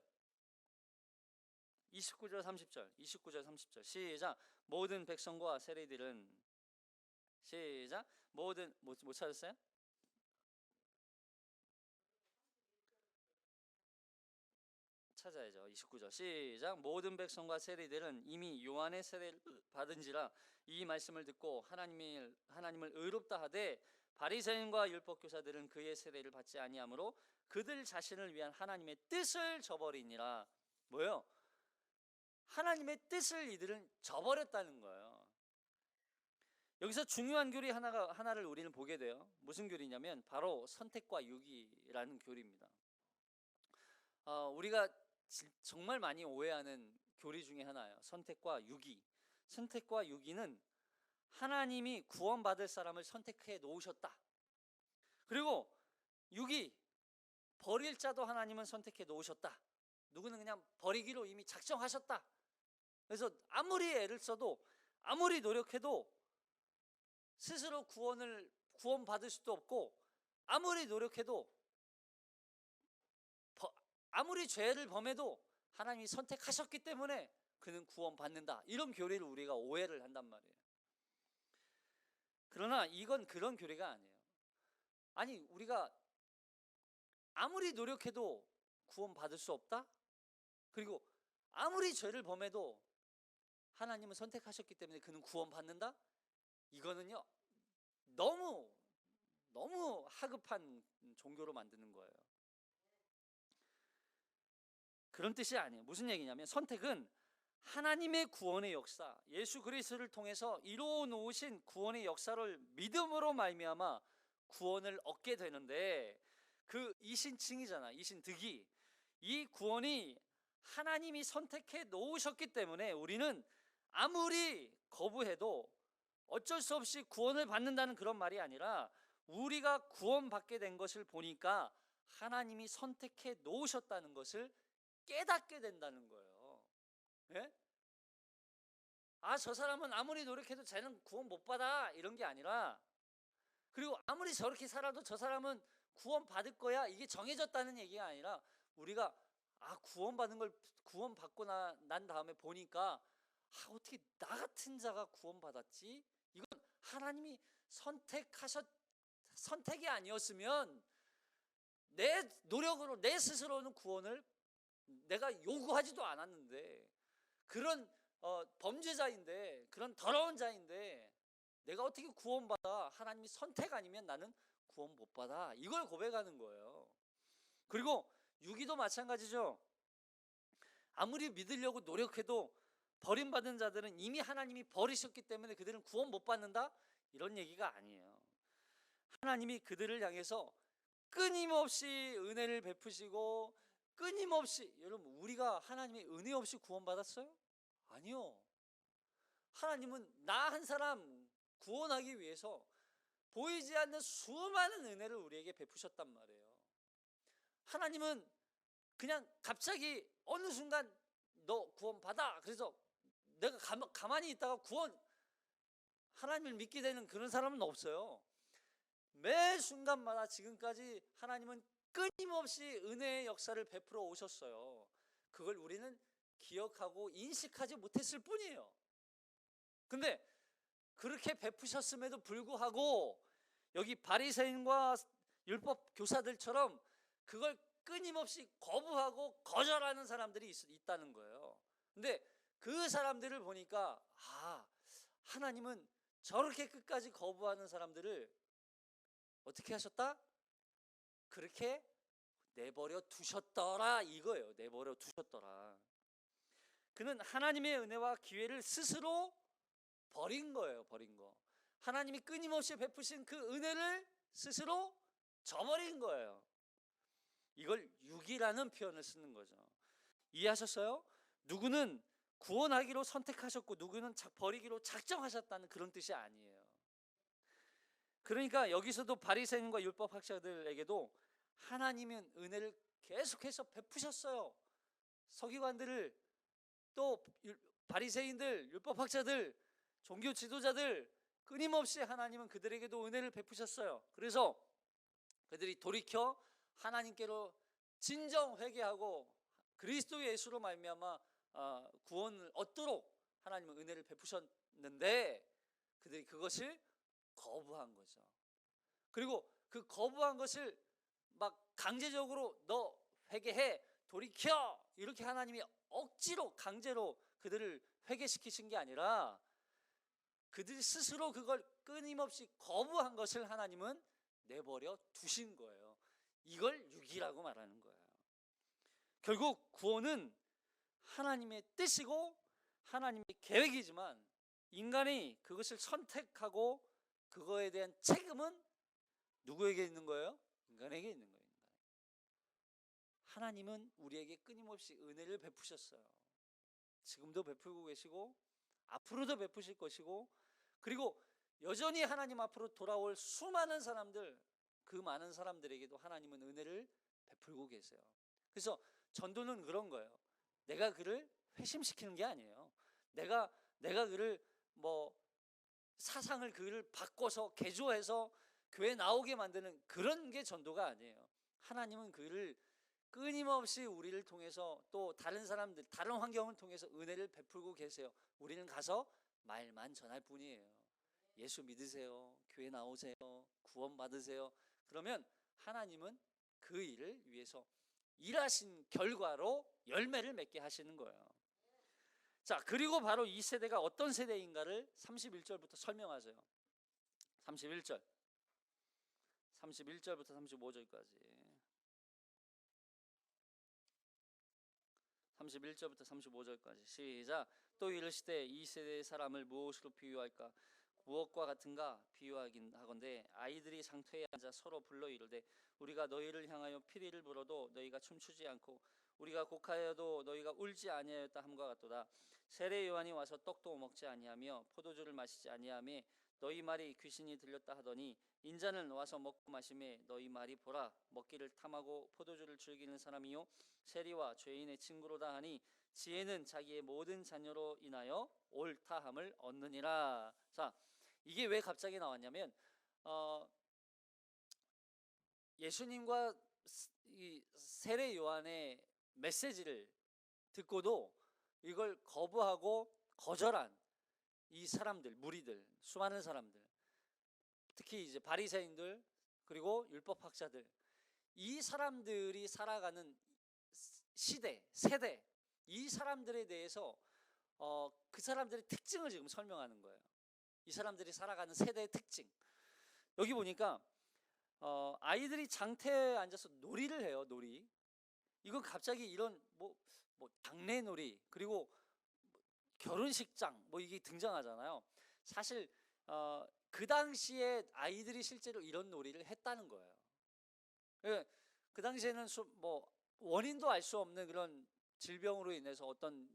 29절 30절 시작. 모든 백성과 세리들은, 시작. 모든, 못 찾았어요? 찾아야죠. 29절 시작. 모든 백성과 세리들은 이미 요한의 세례를 받은지라 이 말씀을 듣고 하나님을 의롭다 하되 바리새인과 율법교사들은 그의 세례를 받지 아니하므로 그들 자신을 위한 하나님의 뜻을 저버리니라. 뭐예요? 하나님의 뜻을 이들은 저버렸다는 거예요. 여기서 중요한 교리 하나를 우리는 보게 돼요. 무슨 교리냐면 바로 선택과 유기라는 교리입니다. 우리가 정말 많이 오해하는 교리 중에 하나예요. 선택과 유기. 선택과 유기는 하나님이 구원받을 사람을 선택해 놓으셨다. 그리고 유기, 버릴 자도 하나님은 선택해 놓으셨다. 누구는 그냥 버리기로 이미 작정하셨다. 그래서 아무리 애를 써도 아무리 노력해도 스스로 구원받을 수도 없고, 아무리 노력해도 아무리 죄를 범해도 하나님이 선택하셨기 때문에 그는 구원받는다. 이런 교리를 우리가 오해를 한단 말이에요. 그러나 이건 그런 교리가 아니에요. 아니, 우리가 아무리 노력해도 구원받을 수 없다? 그리고 아무리 죄를 범해도 하나님은 선택하셨기 때문에 그는 구원받는다? 이거는요, 너무 하급한 종교로 만드는 거예요. 그런 뜻이 아니에요. 무슨 얘기냐면 선택은 하나님의 구원의 역사, 예수 그리스도를 통해서 이루어 놓으신 구원의 역사를 믿음으로 말미암아 구원을 얻게 되는데, 그 이신칭이잖아, 이신득이. 이 구원이 하나님이 선택해 놓으셨기 때문에 우리는 아무리 거부해도 어쩔 수 없이 구원을 받는다는 그런 말이 아니라, 우리가 구원받게 된 것을 보니까 하나님이 선택해 놓으셨다는 것을 깨닫게 된다는 거예요. 예? 저 사람은 아무리 노력해도 쟤는 구원 못 받아, 이런 게 아니라, 그리고 아무리 저렇게 살아도 저 사람은 구원 받을 거야, 이게 정해졌다는 얘기가 아니라, 우리가 구원받고 난 다음에 보니까 어떻게 나 같은 자가 구원받았지? 이건 하나님이 선택이 아니었으면 내 노력으로, 내 스스로는 구원을 내가 요구하지도 않았는데, 그런 범죄자인데, 그런 더러운 자인데 내가 어떻게 구원받아? 하나님이 선택 아니면 나는 구원 못 받아. 이걸 고백하는 거예요. 그리고 유기도 마찬가지죠. 아무리 믿으려고 노력해도 버림받은 자들은 이미 하나님이 버리셨기 때문에 그들은 구원 못 받는다? 이런 얘기가 아니에요. 하나님이 그들을 향해서 끊임없이 은혜를 베푸시고, 끊임없이, 여러분, 우리가 하나님의 은혜 없이 구원받았어요? 아니요. 하나님은 나 한 사람 구원하기 위해서 보이지 않는 수많은 은혜를 우리에게 베푸셨단 말이에요. 하나님은 그냥 갑자기 어느 순간 너 구원받아, 그래서 내가 가만히 있다가 하나님을 믿게 되는 그런 사람은 없어요. 매 순간마다 지금까지 하나님은 끊임없이 은혜의 역사를 베풀어 오셨어요. 그걸 우리는 기억하고 인식하지 못했을 뿐이에요. 근데 그렇게 베푸셨음에도 불구하고 여기 바리새인과 율법 교사들처럼 그걸 끊임없이 거부하고 거절하는 사람들이 있다는 거예요. 근데 그 사람들을 보니까 하나님은 저렇게 끝까지 거부하는 사람들을 어떻게 하셨다? 그렇게 내버려 두셨더라, 이거예요. 내버려 두셨더라. 그는 하나님의 은혜와 기회를 스스로 버린 거예요. 버린 거. 하나님이 끊임없이 베푸신 그 은혜를 스스로 저버린 거예요. 이걸 유기라는 표현을 쓰는 거죠. 이해하셨어요? 누구는 구원하기로 선택하셨고 누구는 버리기로 작정하셨다는 그런 뜻이 아니에요. 그러니까 여기서도 바리새인과 율법 학자들에게도 하나님은 은혜를 계속해서 베푸셨어요. 서기관들을, 또 바리새인들, 율법 학자들, 종교 지도자들, 끊임없이 하나님은 그들에게도 은혜를 베푸셨어요. 그래서 그들이 돌이켜 하나님께로 진정 회개하고 그리스도 예수로 말미암아 구원을 얻도록 하나님은 은혜를 베푸셨는데, 그들이 그것을 거부한 거죠. 그리고 그 거부한 것을 막 강제적으로 너 회개해, 돌이켜, 이렇게 하나님이 억지로 강제로 그들을 회개시키신 게 아니라 그들이 스스로 그걸 끊임없이 거부한 것을 하나님은 내버려 두신 거예요. 이걸 유기라고 말하는 거예요. 결국 구원은 하나님의 뜻이고 하나님의 계획이지만 인간이 그것을 선택하고 그거에 대한 책임은 누구에게 있는 거예요? 인간에게 있는 거예요. 하나님은 우리에게 끊임없이 은혜를 베푸셨어요. 지금도 베풀고 계시고 앞으로도 베푸실 것이고, 그리고 여전히 하나님 앞으로 돌아올 수많은 사람들, 그 많은 사람들에게도 하나님은 은혜를 베풀고 계세요. 그래서 전도는 그런 거예요. 내가 그를 회심시키는 게 아니에요. 내가 그를 뭐 사상을 그를 바꿔서 개조해서 교회 나오게 만드는 그런 게 전도가 아니에요. 하나님은 그를 끊임없이 우리를 통해서 또 다른 사람들, 다른 환경을 통해서 은혜를 베풀고 계세요. 우리는 가서 말만 전할 뿐이에요. 예수 믿으세요. 교회 나오세요. 구원 받으세요. 그러면 하나님은 그 일을 위해서 일하신 결과로 열매를 맺게 하시는 거예요. 자, 그리고 바로 이 세대가 어떤 세대인가를 31절부터 설명하세요. 31절부터 35절까지. 31절부터 35절까지 시작. 또 이르시되 이 세대의 사람을 무엇으로 비유할까? 무엇과 같은가? 비유하긴 하건대 아이들이 장터에 앉아 서로 불러 이르되 우리가 너희를 향하여 피리를 불어도 너희가 춤추지 않고 우리가 곡하여도 너희가 울지 아니하였다 함과 같도다. 세례 요한이 와서 떡도 먹지 아니하며 포도주를 마시지 아니하며 너희 말이 귀신이 들렸다 하더니 인자는 와서 먹고 마시매 너희 말이 보라 먹기를 탐하고 포도주를 즐기는 사람이요 세리와 죄인의 친구로다 하니 지혜는 자기의 모든 자녀로 인하여 옳다함을 얻느니라. 자, 이게 왜 갑자기 나왔냐면 예수님과 이 세례 요한의 메시지를 듣고도 이걸 거부하고 거절한 이 사람들, 무리들, 수많은 사람들, 특히 이제 바리새인들 그리고 율법학자들, 이 사람들이 살아가는 시대, 세대, 이 사람들에 대해서 그 사람들의 특징을 지금 설명하는 거예요. 이 사람들이 살아가는 세대의 특징. 여기 보니까 아이들이 장터에 앉아서 놀이를 해요. 놀이. 이건 갑자기 이런 뭐 장례놀이 그리고 결혼식장 뭐 이게 등장하잖아요. 사실 그 당시에 아이들이 실제로 이런 놀이를 했다는 거예요. 그 당시에는 뭐 원인도 알 수 없는 그런 질병으로 인해서 어떤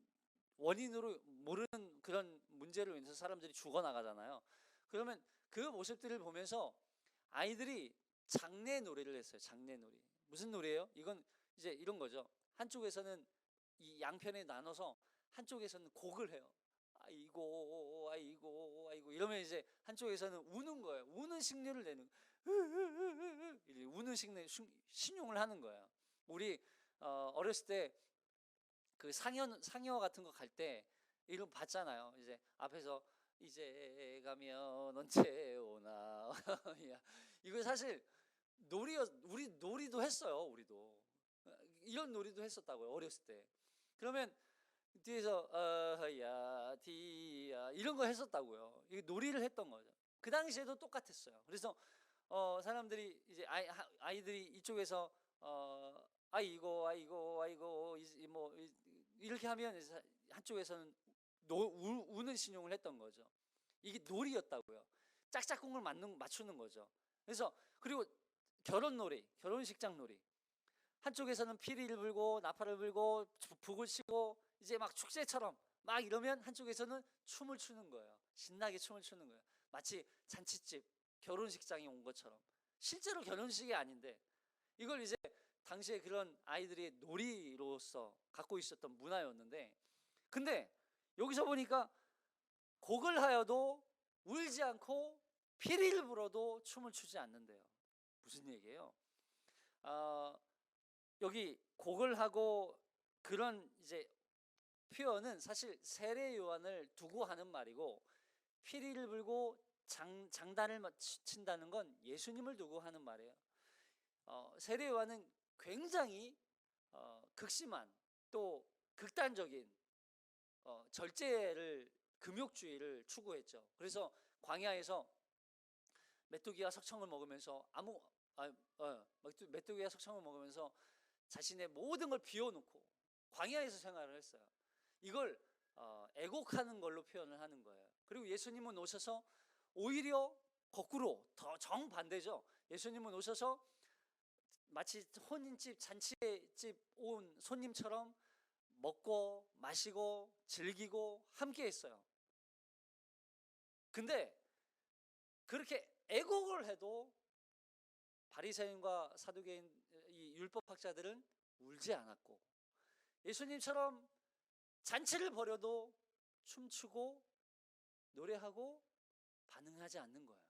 원인으로 모르는 그런 문제로 인해서 사람들이 죽어나가잖아요. 그러면 그 모습들을 보면서 아이들이 장례 놀이를 했어요. 장례 놀이. 무슨 놀이예요? 이건 이제 이런 거죠. 한쪽에서는 이 양편에 나눠서 한쪽에서는 곡을 해요. 아이고 아이고 아이고 이러면 이제 한쪽에서는 우는 거예요. 우는 식료를 내는 우는 신용을 하는 거예요. 우리 어렸을 때 그 상여 같은 거 갈 때 이런 거 봤잖아요. 이제 앞에서 이제 가면 언제 오나 이거 사실 우리 놀이도 했어요. 우리도 이런 놀이도 했었다고요. 어렸을 때. 그러면 뒤에서 야 디야 이런 거 했었다고요. 이거 놀이를 했던 거죠. 그 당시에도 똑같았어요. 그래서 사람들이 이제 아이들이 이쪽에서 아이고 아이고 아이고 뭐 이렇게 하면 한쪽에서는 우는 신용을 했던 거죠. 이게 놀이였다고요. 짝짝꿍을 맞추는 거죠. 그래서 그리고 결혼놀이, 결혼식장 놀이. 한쪽에서는 피리를 불고 나팔을 불고 북을 치고 이제 막 축제처럼 막 이러면 한쪽에서는 춤을 추는 거예요. 신나게 춤을 추는 거예요. 마치 잔치집, 결혼식장에 온 것처럼. 실제로 결혼식이 아닌데 이걸 이제 당시에 그런 아이들이 놀이로서 갖고 있었던 문화였는데, 근데 여기서 보니까 곡을 하여도 울지 않고 피리를 불어도 춤을 추지 않는데요. 무슨 얘기예요? 여기 곡을 하고 그런 이제 표현은 사실 세례 요한을 두고 하는 말이고, 피리를 불고 장단을 친다는 건 예수님을 두고 하는 말이에요. 세례 요한은 굉장히 극심한 또 극단적인 절제를 금욕주의를 추구했죠. 그래서 광야에서 메뚜기와 석청을 먹으면서 메뚜기와 석청을 먹으면서 자신의 모든 걸 비워놓고 광야에서 생활을 했어요. 이걸 애곡하는 걸로 표현을 하는 거예요. 그리고 예수님은 오셔서 오히려 거꾸로 더 정반대죠. 예수님은 오셔서 마치 혼인집 잔치집 온 손님처럼 먹고 마시고 즐기고 함께 했어요. 근데 그렇게 애곡을 해도 바리새인과 사두개인 이 율법학자들은 울지 않았고, 예수님처럼 잔치를 벌여도 춤추고 노래하고 반응하지 않는 거예요.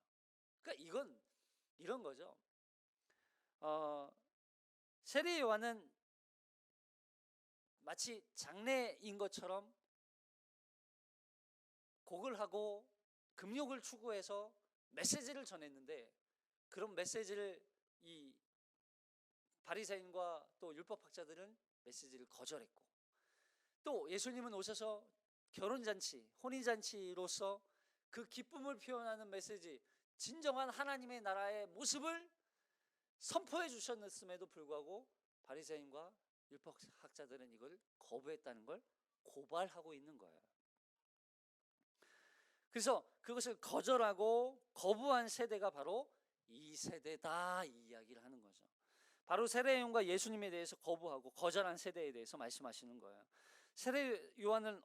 그러니까 이건 이런 거죠. 세례 요한은 마치 장래인 것처럼 곡을 하고 금욕을 추구해서 메시지를 전했는데, 그런 메시지를 이 바리새인과 또 율법학자들은 메시지를 거절했고, 또 예수님은 오셔서 결혼잔치, 혼인잔치로서 그 기쁨을 표현하는 메시지, 진정한 하나님의 나라의 모습을 선포해 주셨음에도 불구하고 바리새인과 율법학자들은 이걸 거부했다는 걸 고발하고 있는 거예요. 그래서 그것을 거절하고 거부한 세대가 바로 이 세대다, 이 이야기를 하는 거죠. 바로 세례 요한과 예수님에 대해서 거부하고 거절한 세대에 대해서 말씀하시는 거예요. 세례 요한은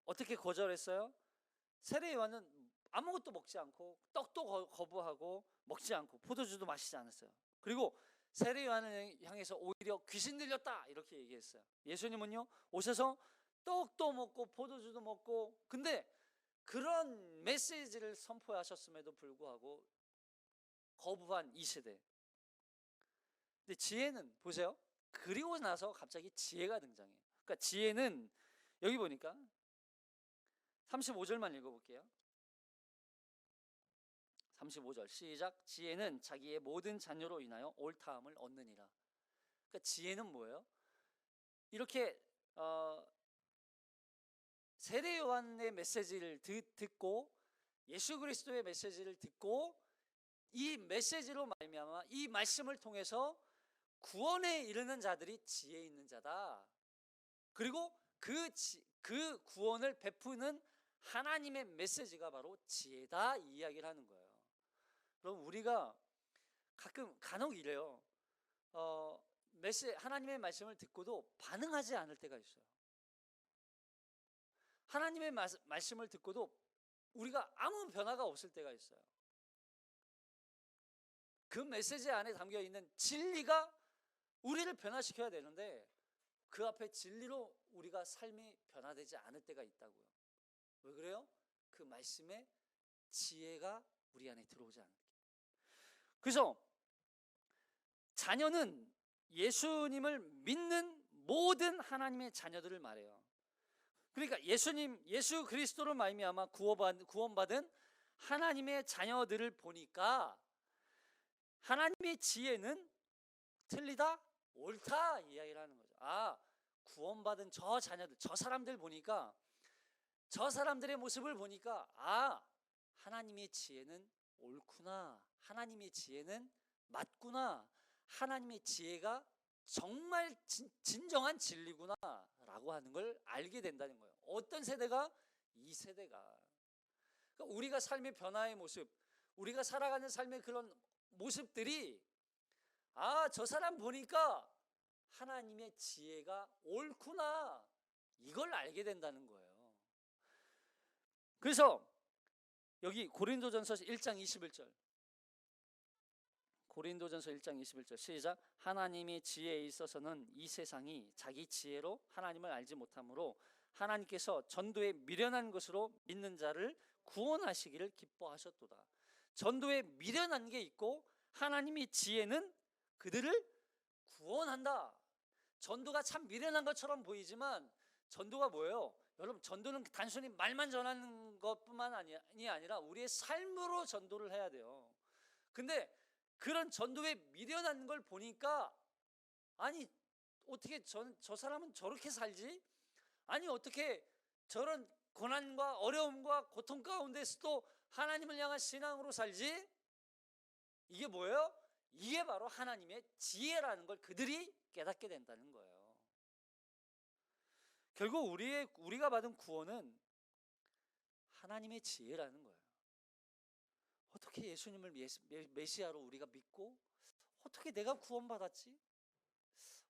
어떻게 거절했어요? 세례 요한은 아무것도 먹지 않고 떡도 거부하고 먹지 않고 포도주도 마시지 않았어요. 그리고 세례 요한을 향해서 오히려 귀신 들렸다 이렇게 얘기했어요. 예수님은요 오셔서 떡도 먹고 포도주도 먹고, 근데 그런 메시지를 선포하셨음에도 불구하고 거부한 이 세대. 근데 지혜는 보세요. 그리고 나서 갑자기 지혜가 등장해요. 그러니까 지혜는 여기 보니까 35절만 읽어볼게요. 35절 시작. 지혜는 자기의 모든 자녀로 인하여 옳다함을 얻느니라. 그러니까 지혜는 뭐예요? 이렇게 세례 요한의 메시지를 듣고 예수 그리스도의 메시지를 듣고 이 메시지로 말미암아 이 말씀을 통해서 구원에 이르는 자들이 지혜 있는 자다. 그리고 그 구원을 베푸는 하나님의 메시지가 바로 지혜다, 이 이야기를 하는 거예요. 그럼 우리가 간혹 이래요. 하나님의 말씀을 듣고도 반응하지 않을 때가 있어요. 하나님의 말씀을 듣고도 우리가 아무 변화가 없을 때가 있어요. 그 메시지 안에 담겨 있는 진리가 우리를 변화시켜야 되는데 그 앞에 진리로 우리가 삶이 변화되지 않을 때가 있다고요. 왜 그래요? 그 말씀에 지혜가 우리 안에 들어오지 않을 때. 그래서 자녀는 예수님을 믿는 모든 하나님의 자녀들을 말해요. 그러니까 예수 그리스도로 말미암아 구원받은 하나님의 자녀들을 보니까 하나님의 지혜는 틀리다, 옳다 이야기를 하는 거죠. 구원받은 저 자녀들, 저 사람들 보니까, 저 사람들의 모습을 보니까 하나님의 지혜는 옳구나, 하나님의 지혜는 맞구나, 하나님의 지혜가 정말 진정한 진리구나 라고 하는 걸 알게 된다는 거예요. 어떤 세대가? 이 세대가. 그러니까 우리가 삶의 변화의 모습, 우리가 살아가는 삶의 그런 모습들이 저 사람 보니까 하나님의 지혜가 옳구나, 이걸 알게 된다는 거예요. 그래서 여기 고린도전서 1장 21절, 고린도전서 1장 21절 시작. 하나님의 지혜에 있어서는 이 세상이 자기 지혜로 하나님을 알지 못하므로 하나님께서 전도에 미련한 것으로 믿는 자를 구원하시기를 기뻐하셨도다. 전도에 미련한 게 있고 하나님의 지혜는 그들을 구원한다. 전도가 참 미련한 것처럼 보이지만 전도가 뭐예요? 여러분, 전도는 단순히 말만 전하는 것뿐만 아니라 우리의 삶으로 전도를 해야 돼요. 근데 그런 전도에 미련한 걸 보니까 어떻게 저 사람은 저렇게 살지? 어떻게 저런 고난과 어려움과 고통 가운데서도 하나님을 향한 신앙으로 살지? 이게 뭐예요? 이게 바로 하나님의 지혜라는 걸 그들이 깨닫게 된다는 거예요. 결국 우리가 받은 구원은 하나님의 지혜라는 거예요. 어떻게 예수님을 메시아로 우리가 믿고 어떻게 내가 구원받았지?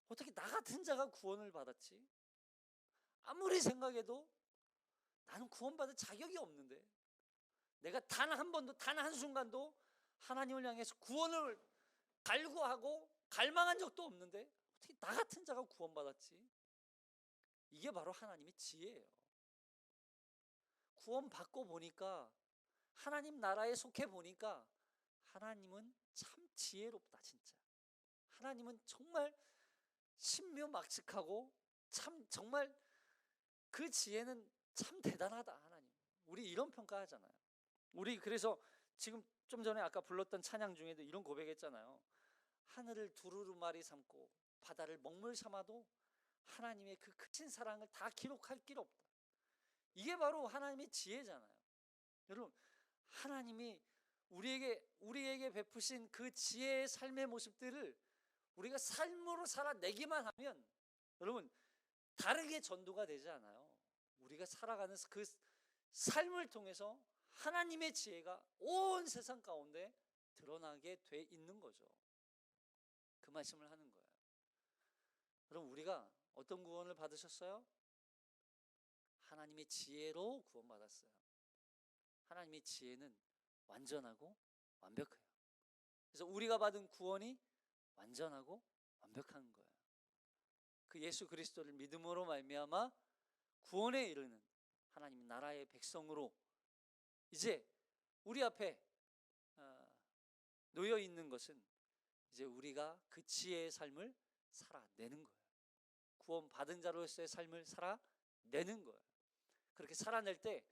어떻게 나 같은 자가 구원을 받았지? 아무리 생각해도 나는 구원받을 자격이 없는데, 내가 단 한 번도, 단 한순간도 하나님을 향해서 구원을 갈구하고 갈망한 적도 없는데 어떻게 나 같은 자가 구원받았지? 이게 바로 하나님의 지혜예요. 구원받고 보니까, 하나님 나라에 속해 보니까 하나님은 참 지혜롭다. 진짜 하나님은 정말 신묘막측하고 참 정말 그 지혜는 참 대단하다. 하나님, 우리 이런 평가하잖아요. 우리 그래서 지금 좀 전에 아까 불렀던 찬양 중에도 이런 고백했잖아요. 하늘을 두루루마리 삼고 바다를 먹물 삼아도 하나님의 그 크신 사랑을 다 기록할 길 없다. 이게 바로 하나님의 지혜잖아요. 여러분, 하나님이 우리에게 베푸신 그 지혜의 삶의 모습들을 우리가 삶으로 살아내기만 하면, 여러분, 다르게 전도가 되지 않아요. 우리가 살아가는 그 삶을 통해서 하나님의 지혜가 온 세상 가운데 드러나게 돼 있는 거죠. 그 말씀을 하는 거예요. 여러분, 우리가 어떤 구원을 받으셨어요? 하나님의 지혜로 구원받았어요. 하나님의 지혜는 완전하고 완벽해요. 그래서 우리가 받은 구원이 완전하고 완벽한 거예요. 그 예수 그리스도를 믿음으로 말미암아 구원에 이르는 하나님 나라의 백성으로 이제 우리 앞에 놓여 있는 것은 이제 우리가 그 지혜의 삶을 살아내는 거예요. 구원 받은 자로서의 삶을 살아내는 거예요. 그렇게 살아낼 때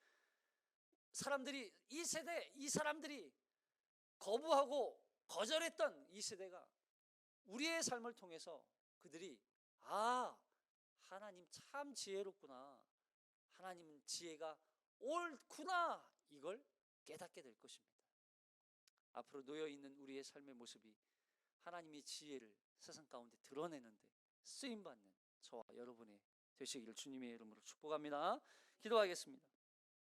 사람들이, 이 사람들이 거부하고 거절했던 이 세대가 우리의 삶을 통해서 그들이 하나님 참 지혜롭구나, 하나님 지혜가 옳구나, 이걸 깨닫게 될 것입니다. 앞으로 놓여있는 우리의 삶의 모습이 하나님의 지혜를 세상 가운데 드러내는데 쓰임받는 저와 여러분의 되시기를 주님의 이름으로 축복합니다. 기도하겠습니다.